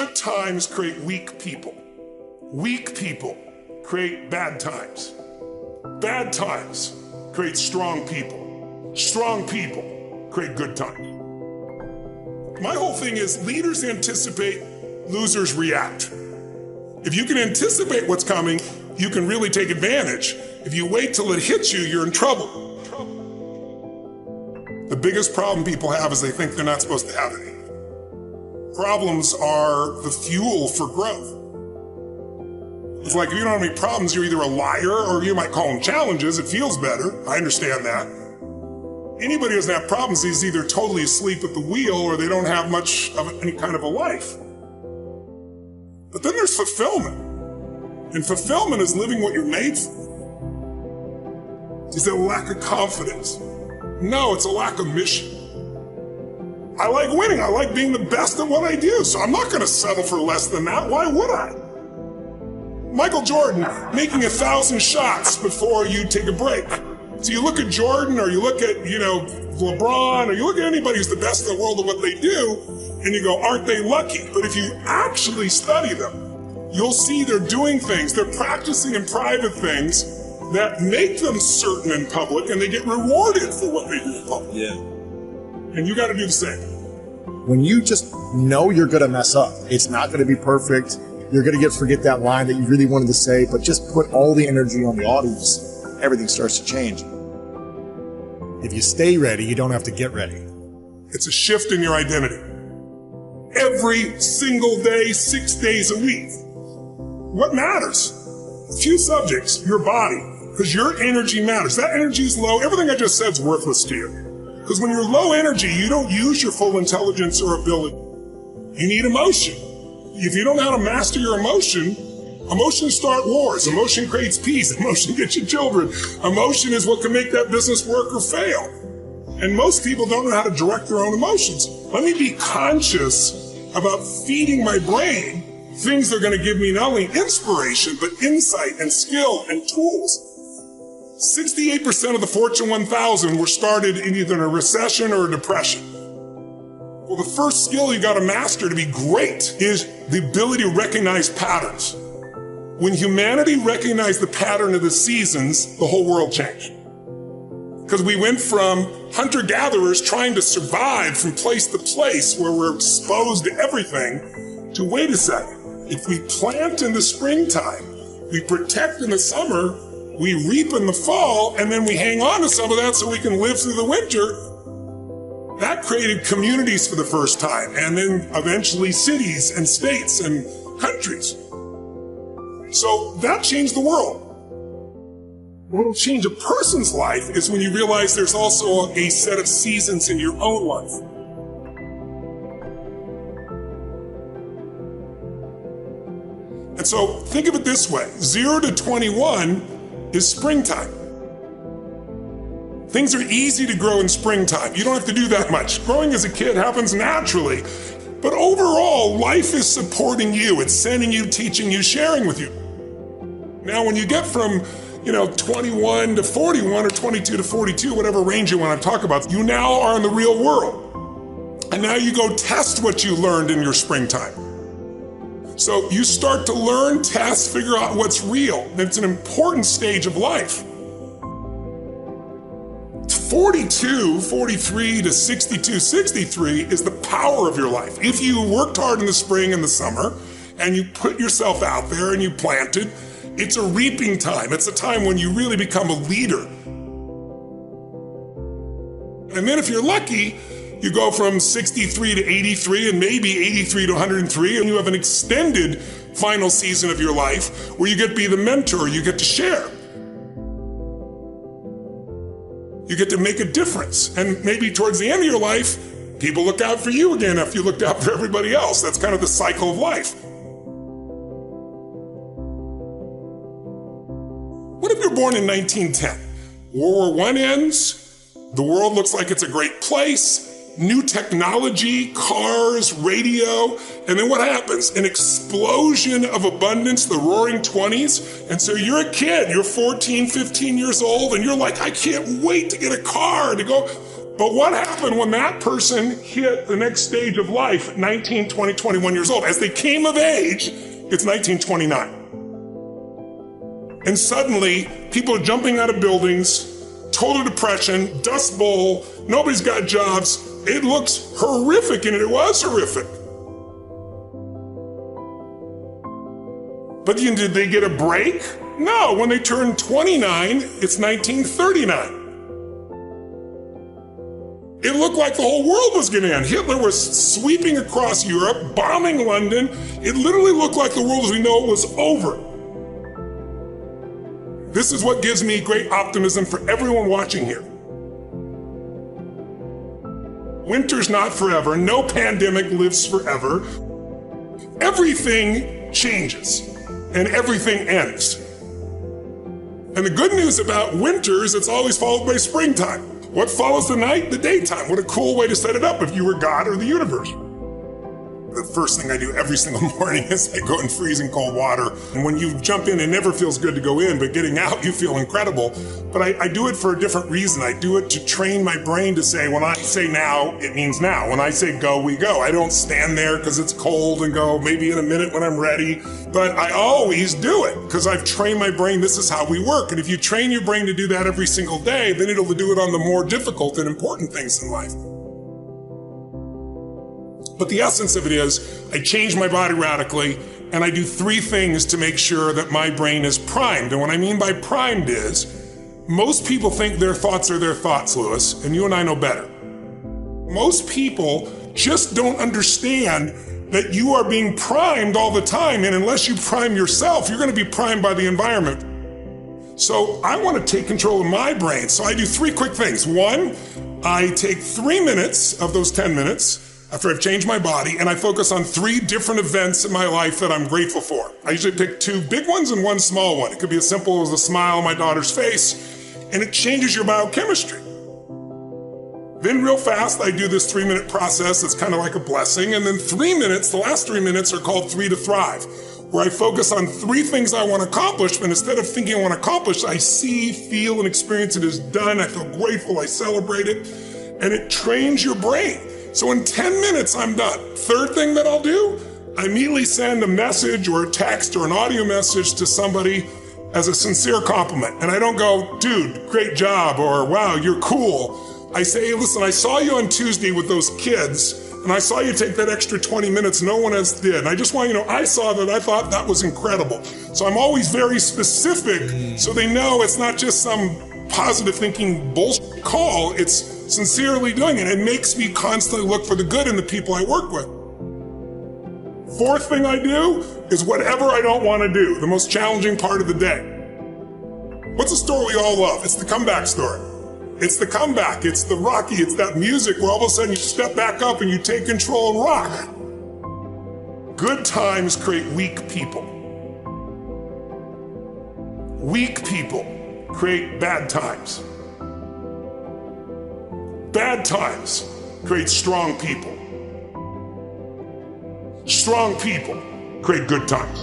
Good times create weak people. Weak people create bad times. Bad times create strong people. Strong people create good times. My whole thing is leaders anticipate, losers react. If you can anticipate what's coming, you can really take advantage. If you wait till it hits you, you're in trouble. The biggest problem people have is they think they're not supposed to have any. Problems are the fuel for growth. It's like if you don't have any problems, you're either a liar or you might call them challenges. It feels better. I understand that. Anybody who doesn't have problems is either totally asleep at the wheel or they don't have much of any kind of a life. But then there's fulfillment. And fulfillment is living what you're made for. Is it a lack of confidence? No, it's a lack of mission. I like winning. I like being the best at what I do. So I'm not going to settle for less than that. Why would I? Michael Jordan making 1,000 shots before you take a break. So you look at Jordan or you look at, LeBron or you look at anybody who's the best in the world at what they do and you go, aren't they lucky? But if you actually study them, you'll see they're doing things, they're practicing in private things that make them certain in public and they get rewarded for what they do in public. Yeah. And you got to do the same. When you just know you're going to mess up, it's not going to be perfect. You're going to forget that line that you really wanted to say, but just put all the energy on the audience. Everything starts to change. If you stay ready, you don't have to get ready. It's a shift in your identity. Every single day, 6 days a week. What matters? A few subjects, your body, because your energy matters. That energy is low. Everything I just said is worthless to you. Because when you're low energy, you don't use your full intelligence or ability. You need emotion. If you don't know how to master your emotion, emotions start wars. Emotion creates peace. Emotion gets you children. Emotion is what can make that business work or fail. And most people don't know how to direct their own emotions. Let me be conscious about feeding my brain things that are going to give me not only inspiration, but insight and skill and tools. 68% of the Fortune 1000 were started in either a recession or a depression. Well, the first skill you got to master to be great is the ability to recognize patterns. When humanity recognized the pattern of the seasons, the whole world changed. Because we went from hunter-gatherers trying to survive from place to place where we're exposed to everything, to wait a second. If we plant in the springtime, we protect in the summer, we reap in the fall, and then we hang on to some of that so we can live through the winter. That created communities for the first time, and then eventually cities and states and countries. So that changed the world. What will change a person's life is when you realize there's also a set of seasons in your own life. And so think of it this way, 0 to 21 is springtime. Things are easy to grow in springtime. You don't have to do that much. Growing as a kid happens naturally. But overall, life is supporting you. It's sending you, teaching you, sharing with you. Now, when you get from 21 to 41 or 22 to 42, whatever range you want to talk about, you now are in the real world. And now you go test what you learned in your springtime. So you start to learn, test, figure out what's real. It's an important stage of life. 42, 43 to 62, 63 is the power of your life. If you worked hard in the spring and the summer, and you put yourself out there and you planted, it's a reaping time. It's a time when you really become a leader. And then if you're lucky, you go from 63 to 83 and maybe 83 to 103, and you have an extended final season of your life where you get to be the mentor, you get to share. You get to make a difference. And maybe towards the end of your life, people look out for you again after you looked out for everybody else. That's kind of the cycle of life. What if you're born in 1910? World War I ends, the world looks like it's a great place, new technology, cars, radio, and then what happens? An explosion of abundance, the roaring 20s, and so you're a kid, you're 14, 15 years old, and you're like, I can't wait to get a car, to go But what happened when that person hit the next stage of life at 19, 20, 21 years old? As they came of age, it's 1929. And suddenly, people are jumping out of buildings, total depression, dust bowl, nobody's got jobs. It looks horrific, and it was horrific. But did they get a break? No, when they turned 29, it's 1939. It looked like the whole world was going to end. Hitler was sweeping across Europe, bombing London. It literally looked like the world as we know it was over. This is what gives me great optimism for everyone watching here. Winter's not forever. No pandemic lives forever. Everything changes and everything ends. And the good news about winter is it's always followed by springtime. What follows the night? The daytime. What a cool way to set it up if you were God or the universe. The first thing I do every single morning is I go in freezing cold water. And when you jump in, it never feels good to go in, but getting out, you feel incredible. But I do it for a different reason. I do it to train my brain to say, when I say now, it means now. When I say go, we go. I don't stand there because it's cold and go maybe in a minute when I'm ready. But I always do it because I've trained my brain. This is how we work. And if you train your brain to do that every single day, then it'll do it on the more difficult and important things in life. But the essence of it is, I change my body radically, and I do 3 things to make sure that my brain is primed. And what I mean by primed is, most people think their thoughts are their thoughts, Lewis, and you and I know better. Most people just don't understand that you are being primed all the time, and unless you prime yourself, you're going to be primed by the environment. So I want to take control of my brain, so I do 3 quick things. 1, I take 3 minutes of those 10 minutes, after I've changed my body, and I focus on 3 different events in my life that I'm grateful for. I usually pick 2 big ones and 1 small one. It could be as simple as a smile on my daughter's face, and it changes your biochemistry. Then real fast, I do this 3-minute process that's kind of like a blessing, and then 3 minutes, the last 3 minutes are called 3 to Thrive, where I focus on 3 things I want to accomplish, but instead of thinking I want to accomplish, I see, feel, and experience it as done. I feel grateful, I celebrate it, and it trains your brain. So in 10 minutes, I'm done. 3rd thing that I'll do, I immediately send a message or a text or an audio message to somebody as a sincere compliment. And I don't go, dude, great job, or wow, you're cool. I say, hey, listen, I saw you on Tuesday with those kids, and I saw you take that extra 20 minutes no one else did. And I just want you to know, I saw that, I thought that was incredible. So I'm always very specific so they know it's not just some positive thinking bullshit call, it's sincerely doing it. It makes me constantly look for the good in the people I work with. 4th thing I do is whatever I don't want to do, the most challenging part of the day. What's a story we all love? It's the comeback story. It's the comeback, it's the Rocky, it's that music where all of a sudden you step back up and you take control and rock. Good times create weak people. Weak people create bad times. Bad times create strong people. Strong people create good times.